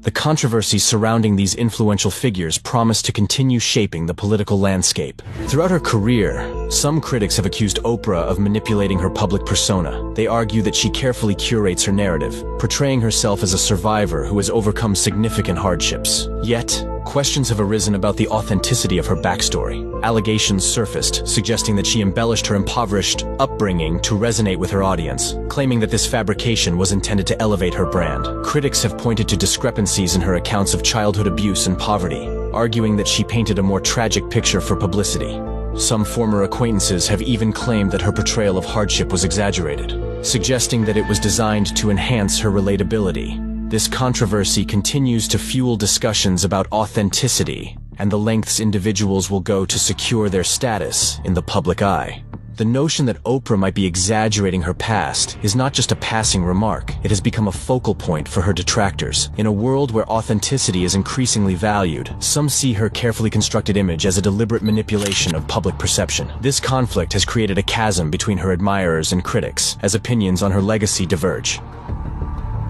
The controversies surrounding these influential figures promise to continue shaping the political landscape. Throughout her career, some critics have accused Oprah of manipulating her public persona. They argue that she carefully curates her narrative, portraying herself as a survivor who has overcome significant hardships. Yet, questions have arisen about the authenticity of her backstory. Allegations surfaced, suggesting that she embellished her impoverished upbringing to resonate with her audience, claiming that this fabrication was intended to elevate her brand. Critics have pointed to discrepancies in her accounts of childhood abuse and poverty, arguing that she painted a more tragic picture for publicity. Some former acquaintances have even claimed that her portrayal of hardship was exaggerated, suggesting that it was designed to enhance her relatability. This controversy continues to fuel discussions about authenticity and the lengths individuals will go to secure their status in the public eye. The notion that Oprah might be exaggerating her past is not just a passing remark. It has become a focal point for her detractors. In a world where authenticity is increasingly valued, some see her carefully constructed image as a deliberate manipulation of public perception. This conflict has created a chasm between her admirers and critics, as opinions on her legacy diverge.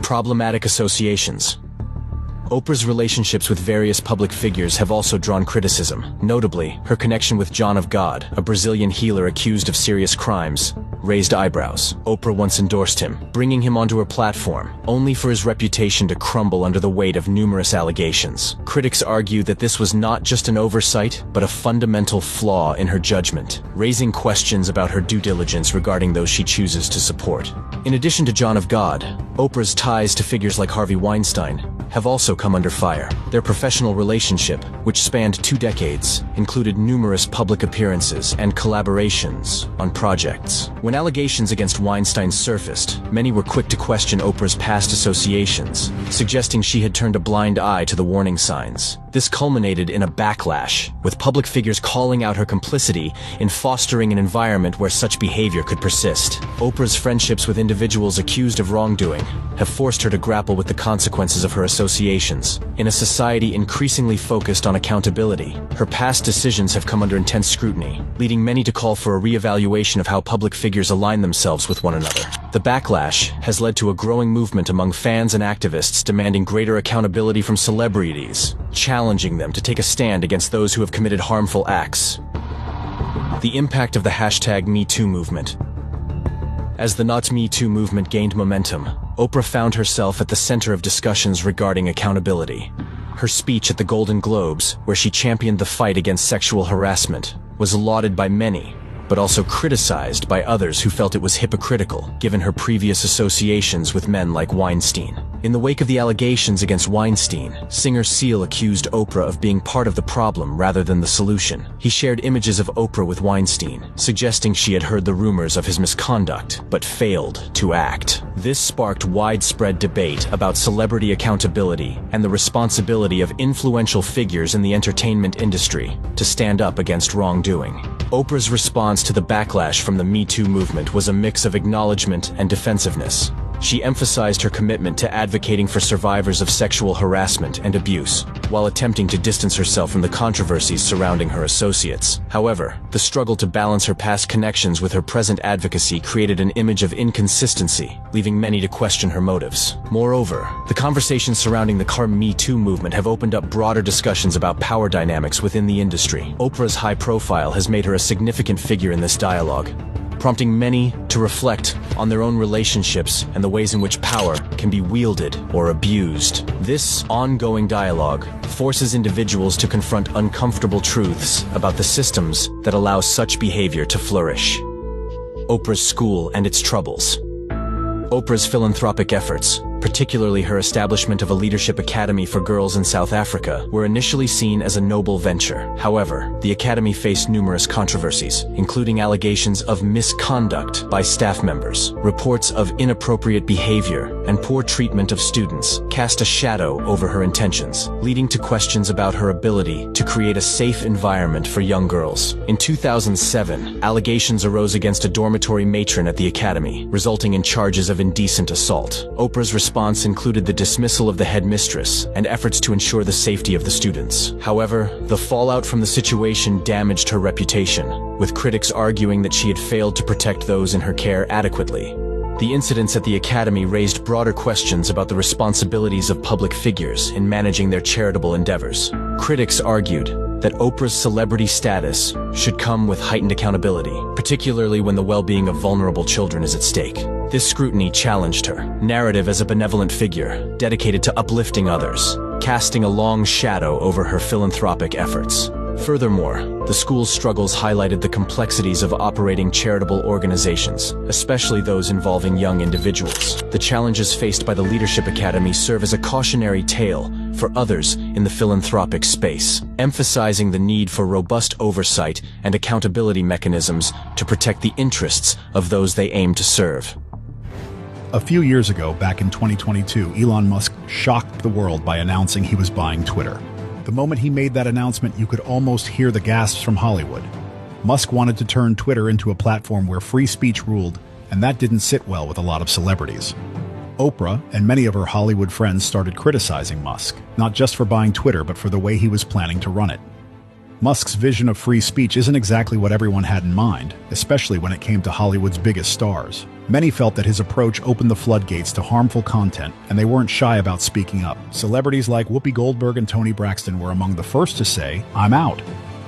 Problematic associations. Oprah's relationships with various public figures have also drawn criticism. Notably, her connection with John of God, a Brazilian healer accused of serious crimes, raised eyebrows. Oprah once endorsed him, bringing him onto her platform, only for his reputation to crumble under the weight of numerous allegations. Critics argue that this was not just an oversight, but a fundamental flaw in her judgment, raising questions about her due diligence regarding those she chooses to support. In addition to John of God, Oprah's ties to figures like Harvey Weinstein have also come under fire. Their professional relationship, which spanned 2 decades, included numerous public appearances and collaborations on projects. When allegations against Weinstein surfaced, many were quick to question Oprah's past associations, suggesting she had turned a blind eye to the warning signs. This culminated in a backlash, with public figures calling out her complicity in fostering an environment where such behavior could persist. Oprah's friendships with individuals accused of wrongdoing have forced her to grapple with the consequences of her associations. In a society increasingly focused on accountability, her past decisions have come under intense scrutiny, leading many to call for a reevaluation of how public figures align themselves with one another. The backlash has led to a growing movement among fans and activists demanding greater accountability from celebrities, challenging them to take a stand against those who have committed harmful acts. The impact of the #MeToo movement. As the Not Me Too movement gained momentum, Oprah found herself at the center of discussions regarding accountability. Her speech at the Golden Globes, where she championed the fight against sexual harassment, was lauded by many, but also criticized by others who felt it was hypocritical, given her previous associations with men like Weinstein. In the wake of the allegations against Weinstein, singer Seal accused Oprah of being part of the problem rather than the solution. He shared images of Oprah with Weinstein, suggesting she had heard the rumors of his misconduct, but failed to act. This sparked widespread debate about celebrity accountability and the responsibility of influential figures in the entertainment industry to stand up against wrongdoing. Oprah's response to the backlash from the Me Too movement was a mix of acknowledgement and defensiveness. She emphasized her commitment to advocating for survivors of sexual harassment and abuse, while attempting to distance herself from the controversies surrounding her associates. However, the struggle to balance her past connections with her present advocacy created an image of inconsistency, leaving many to question her motives. Moreover, the conversations surrounding the Me Too movement have opened up broader discussions about power dynamics within the industry. Oprah's high profile has made her a significant figure in this dialogue, prompting many to reflect on their own relationships and the ways in which power can be wielded or abused. This ongoing dialogue forces individuals to confront uncomfortable truths about the systems that allow such behavior to flourish. Oprah's school and its troubles. Oprah's philanthropic efforts, particularly her establishment of a leadership academy for girls in South Africa, were initially seen as a noble venture. However, the academy faced numerous controversies, including allegations of misconduct by staff members, reports of inappropriate behavior, and poor treatment of students cast a shadow over her intentions, leading to questions about her ability to create a safe environment for young girls. In 2007, allegations arose against a dormitory matron at the academy, resulting in charges of indecent assault. Oprah's response included the dismissal of the headmistress and efforts to ensure the safety of the students. However, the fallout from the situation damaged her reputation, with critics arguing that she had failed to protect those in her care adequately. The incidents at the academy raised broader questions about the responsibilities of public figures in managing their charitable endeavors. Critics argued that Oprah's celebrity status should come with heightened accountability, particularly when the well-being of vulnerable children is at stake. This scrutiny challenged her narrative as a benevolent figure, dedicated to uplifting others, casting a long shadow over her philanthropic efforts. Furthermore, the school's struggles highlighted the complexities of operating charitable organizations, especially those involving young individuals. The challenges faced by the Leadership Academy serve as a cautionary tale for others in the philanthropic space, emphasizing the need for robust oversight and accountability mechanisms to protect the interests of those they aim to serve. A few years ago, back in 2022, Elon Musk shocked the world by announcing he was buying Twitter. The moment he made that announcement, you could almost hear the gasps from Hollywood. Musk wanted to turn Twitter into a platform where free speech ruled, and that didn't sit well with a lot of celebrities. Oprah and many of her Hollywood friends started criticizing Musk, not just for buying Twitter, but for the way he was planning to run it. Musk's vision of free speech isn't exactly what everyone had in mind, especially when it came to Hollywood's biggest stars. Many felt that his approach opened the floodgates to harmful content, and they weren't shy about speaking up. Celebrities like Whoopi Goldberg and Toni Braxton were among the first to say, "I'm out."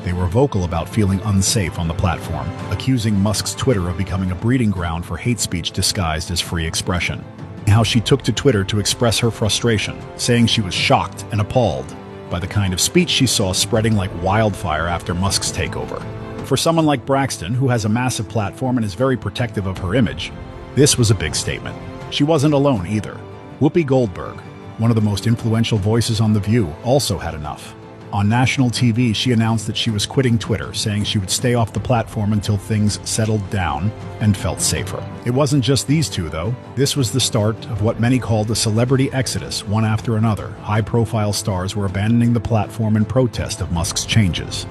They were vocal about feeling unsafe on the platform, accusing Musk's Twitter of becoming a breeding ground for hate speech disguised as free expression. How she took to Twitter to express her frustration, saying she was shocked and appalled by the kind of speech she saw spreading like wildfire after Musk's takeover. For someone like Braxton, who has a massive platform and is very protective of her image, this was a big statement. She wasn't alone either. Whoopi Goldberg, one of the most influential voices on The View, also had enough. On national TV, she announced that she was quitting Twitter, saying she would stay off the platform until things settled down and felt safer. It wasn't just these two, though. This was the start of what many called a celebrity exodus, one after another. High-profile stars were abandoning the platform in protest of Musk's changes,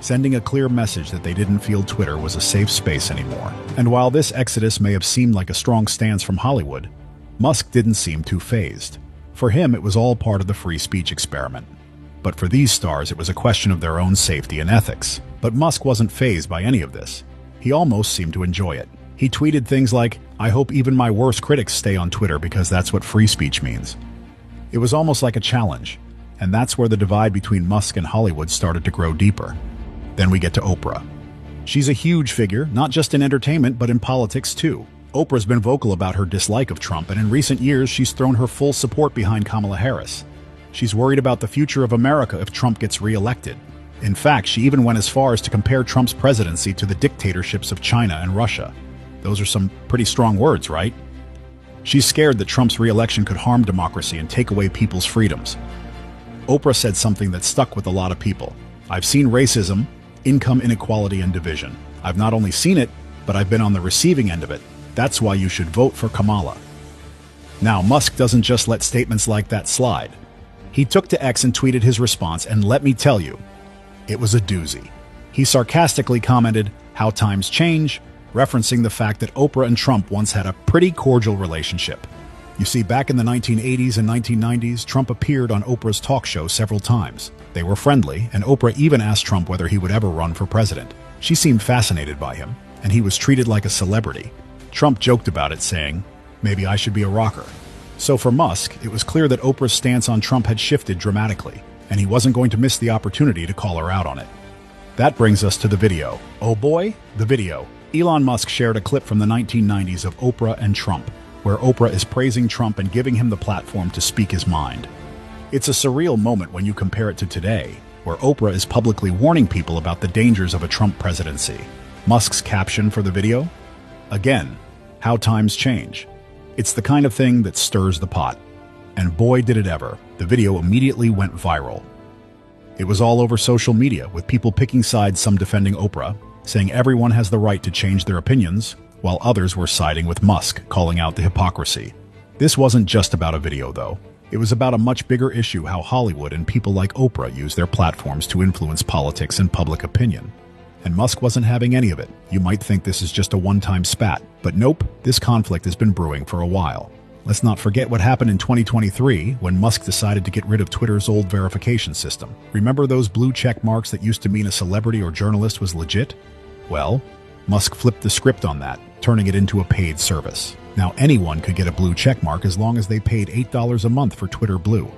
sending a clear message that they didn't feel Twitter was a safe space anymore. And while this exodus may have seemed like a strong stance from Hollywood, Musk didn't seem too fazed. For him, it was all part of the free speech experiment. But for these stars, it was a question of their own safety and ethics. But Musk wasn't fazed by any of this. He almost seemed to enjoy it. He tweeted things like, "I hope even my worst critics stay on Twitter because that's what free speech means." It was almost like a challenge, and that's where the divide between Musk and Hollywood started to grow deeper. Then we get to Oprah. She's a huge figure, not just in entertainment, but in politics too. Oprah's been vocal about her dislike of Trump, and in recent years, she's thrown her full support behind Kamala Harris. She's worried about the future of America if Trump gets reelected. In fact, she even went as far as to compare Trump's presidency to the dictatorships of China and Russia. Those are some pretty strong words, right? She's scared that Trump's reelection could harm democracy and take away people's freedoms. Oprah said something that stuck with a lot of people. "I've seen racism, income inequality, and division. I've not only seen it, but I've been on the receiving end of it. That's why you should vote for Kamala." Now, Musk doesn't just let statements like that slide. He took to X and tweeted his response, and let me tell you, it was a doozy. He sarcastically commented, "How times change," referencing the fact that Oprah and Trump once had a pretty cordial relationship. You see, back in the 1980s and 1990s, Trump appeared on Oprah's talk show several times. They were friendly, and Oprah even asked Trump whether he would ever run for president. She seemed fascinated by him, and he was treated like a celebrity. Trump joked about it, saying, "Maybe I should be a rocker." So for Musk, it was clear that Oprah's stance on Trump had shifted dramatically, and he wasn't going to miss the opportunity to call her out on it. That brings us to the video. Oh boy, the video. Elon Musk shared a clip from the 1990s of Oprah and Trump, where Oprah is praising Trump and giving him the platform to speak his mind. It's a surreal moment when you compare it to today, where Oprah is publicly warning people about the dangers of a Trump presidency. Musk's caption for the video? Again, how times change. It's the kind of thing that stirs the pot. And boy did it ever, the video immediately went viral. It was all over social media, with people picking sides, some defending Oprah, saying everyone has the right to change their opinions, while others were siding with Musk, calling out the hypocrisy. This wasn't just about a video, though. It was about a much bigger issue: how Hollywood and people like Oprah use their platforms to influence politics and public opinion. And Musk wasn't having any of it. You might think this is just a one-time spat, but nope, this conflict has been brewing for a while. Let's not forget what happened in 2023 when Musk decided to get rid of Twitter's old verification system. Remember those blue check marks that used to mean a celebrity or journalist was legit? Well, Musk flipped the script on that, turning it into a paid service. Now anyone could get a blue check mark as long as they paid $8 a month for Twitter Blue.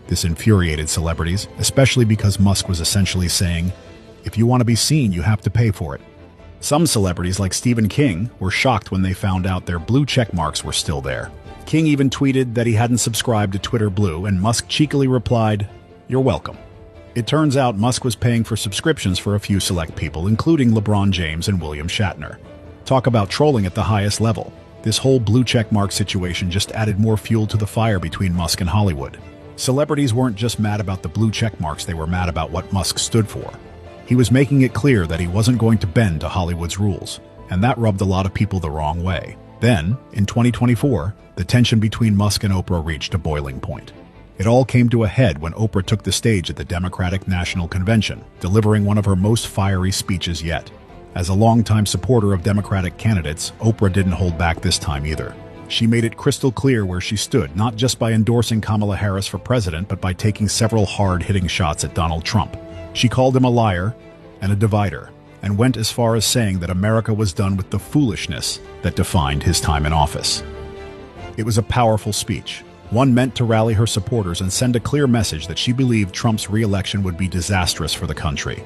This infuriated celebrities, especially because Musk was essentially saying, if you want to be seen, you have to pay for it. Some celebrities like Stephen King were shocked when they found out their blue check marks were still there. King even tweeted that he hadn't subscribed to Twitter Blue, and Musk cheekily replied, "You're welcome." It turns out Musk was paying for subscriptions for a few select people, including LeBron James and William Shatner. Talk about trolling at the highest level. This whole blue check mark situation just added more fuel to the fire between Musk and Hollywood. Celebrities weren't just mad about the blue check marks, they were mad about what Musk stood for. He was making it clear that he wasn't going to bend to Hollywood's rules, and that rubbed a lot of people the wrong way. Then, in 2024, the tension between Musk and Oprah reached a boiling point. It all came to a head when Oprah took the stage at the Democratic National Convention, delivering one of her most fiery speeches yet. As a longtime supporter of Democratic candidates, Oprah didn't hold back this time either. She made it crystal clear where she stood, not just by endorsing Kamala Harris for president, but by taking several hard-hitting shots at Donald Trump. She called him a liar and a divider, and went as far as saying that America was done with the foolishness that defined his time in office. It was a powerful speech, one meant to rally her supporters and send a clear message that she believed Trump's re-election would be disastrous for the country.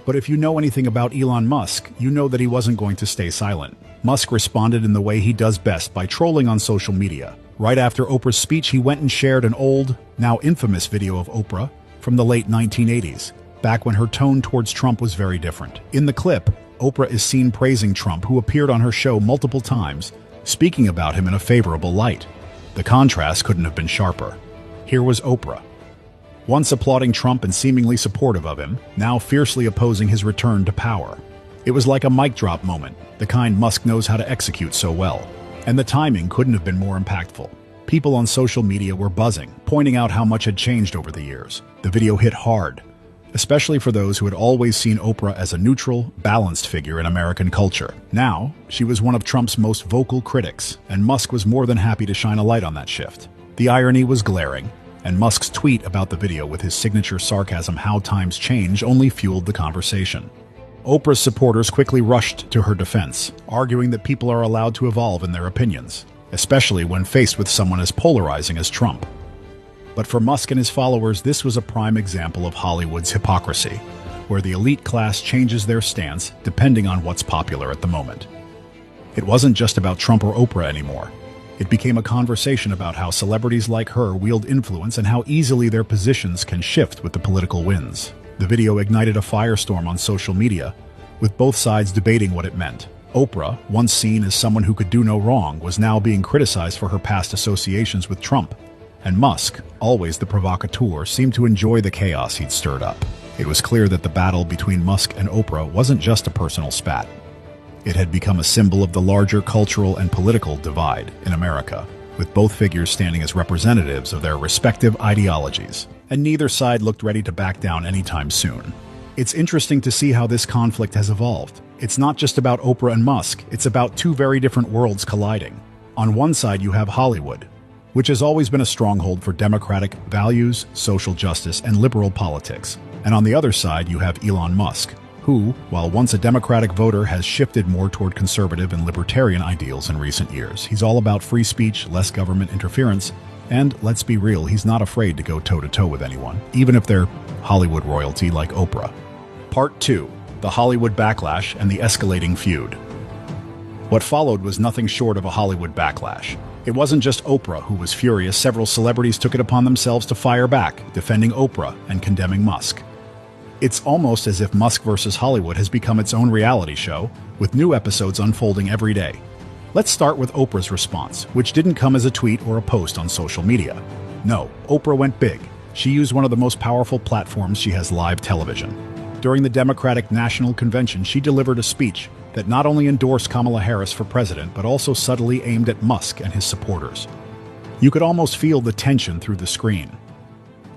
But if you know anything about Elon Musk, you know that he wasn't going to stay silent. Musk responded in the way he does best, by trolling on social media. Right after Oprah's speech, he went and shared an old, now infamous video of Oprah from the late 1980s, back when her tone towards Trump was very different. In the clip, Oprah is seen praising Trump, who appeared on her show multiple times, speaking about him in a favorable light. The contrast couldn't have been sharper. Here was Oprah, once applauding Trump and seemingly supportive of him, now fiercely opposing his return to power. It was like a mic drop moment, the kind Musk knows how to execute so well. And the timing couldn't have been more impactful. People on social media were buzzing, pointing out how much had changed over the years. The video hit hard, especially for those who had always seen Oprah as a neutral, balanced figure in American culture. Now, she was one of Trump's most vocal critics, and Musk was more than happy to shine a light on that shift. The irony was glaring, and Musk's tweet about the video with his signature sarcasm, "How times change," only fueled the conversation. Oprah's supporters quickly rushed to her defense, arguing that people are allowed to evolve in their opinions, especially when faced with someone as polarizing as Trump. But for Musk and his followers, this was a prime example of Hollywood's hypocrisy, where the elite class changes their stance depending on what's popular at the moment. It wasn't just about Trump or Oprah anymore. It became a conversation about how celebrities like her wield influence and how easily their positions can shift with the political winds. The video ignited a firestorm on social media, with both sides debating what it meant. Oprah, once seen as someone who could do no wrong, was now being criticized for her past associations with Trump. And Musk, always the provocateur, seemed to enjoy the chaos he'd stirred up. It was clear that the battle between Musk and Oprah wasn't just a personal spat. It had become a symbol of the larger cultural and political divide in America, with both figures standing as representatives of their respective ideologies, and neither side looked ready to back down anytime soon. It's interesting to see how this conflict has evolved. It's not just about Oprah and Musk, it's about two very different worlds colliding. On one side you have Hollywood, which has always been a stronghold for democratic values, social justice, and liberal politics. And on the other side you have Elon Musk, who, while once a Democratic voter, has shifted more toward conservative and libertarian ideals in recent years. He's all about free speech, less government interference, and let's be real, he's not afraid to go toe-to-toe with anyone, even if they're Hollywood royalty like Oprah. Part 2. The Hollywood Backlash and the Escalating Feud. What followed was nothing short of a Hollywood backlash. It wasn't just Oprah who was furious. Several celebrities took it upon themselves to fire back, defending Oprah and condemning Musk. It's almost as if Musk versus Hollywood has become its own reality show, with new episodes unfolding every day. Let's start with Oprah's response, which didn't come as a tweet or a post on social media. No, Oprah went big. She used one of the most powerful platforms she has: live television. During the Democratic National Convention, she delivered a speech that not only endorsed Kamala Harris for president, but also subtly aimed at Musk and his supporters. You could almost feel the tension through the screen.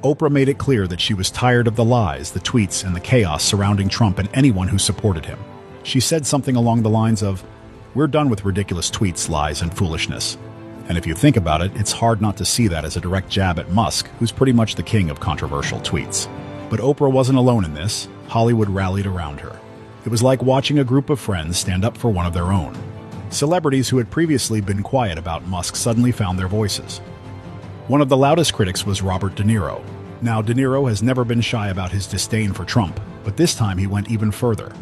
Oprah made it clear that she was tired of the lies, the tweets, and the chaos surrounding Trump and anyone who supported him. She said something along the lines of, "We're done with ridiculous tweets, lies, and foolishness." And if you think about it, it's hard not to see that as a direct jab at Musk, who's pretty much the king of controversial tweets. But Oprah wasn't alone in this. Hollywood rallied around her. It was like watching a group of friends stand up for one of their own. Celebrities who had previously been quiet about Musk suddenly found their voices. One of the loudest critics was Robert De Niro. Now, De Niro has never been shy about his disdain for Trump, but this time he went even further.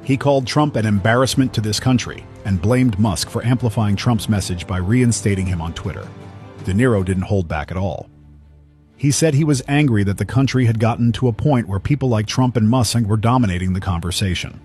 He called Trump an embarrassment to this country and blamed Musk for amplifying Trump's message by reinstating him on Twitter. De Niro didn't hold back at all. He said he was angry that the country had gotten to a point where people like Trump and Musk were dominating the conversation.